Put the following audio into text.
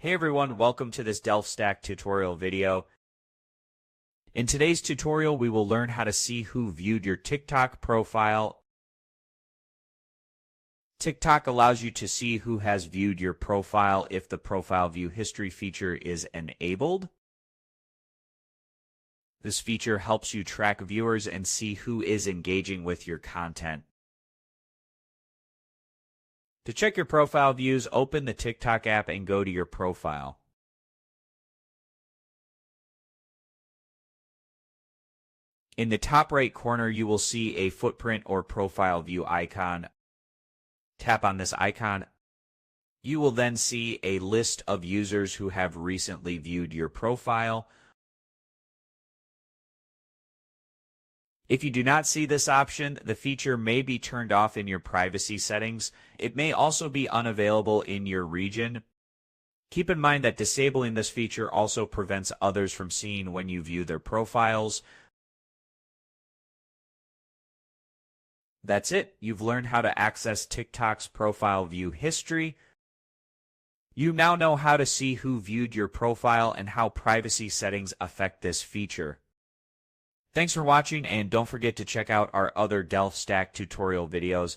Hey everyone, welcome to this DelfStack tutorial video. In today's tutorial, we will learn how to see who viewed your TikTok profile. TikTok allows you to see who has viewed your profile if the profile view history feature is enabled. This feature helps you track viewers and see who is engaging with your content. To check your profile views, open the TikTok app and go to your profile. In the top right corner, you will see a footprint or profile view icon. Tap on this icon. You will then see a list of users who have recently viewed your profile. If you do not see this option, the feature may be turned off in your privacy settings. It may also be unavailable in your region. Keep in mind that disabling this feature also prevents others from seeing when you view their profiles. That's it. You've learned how to access TikTok's profile view history. You now know how to see who viewed your profile and how privacy settings affect this feature. Thanks for watching, and don't forget to check out our other DelfStack tutorial videos.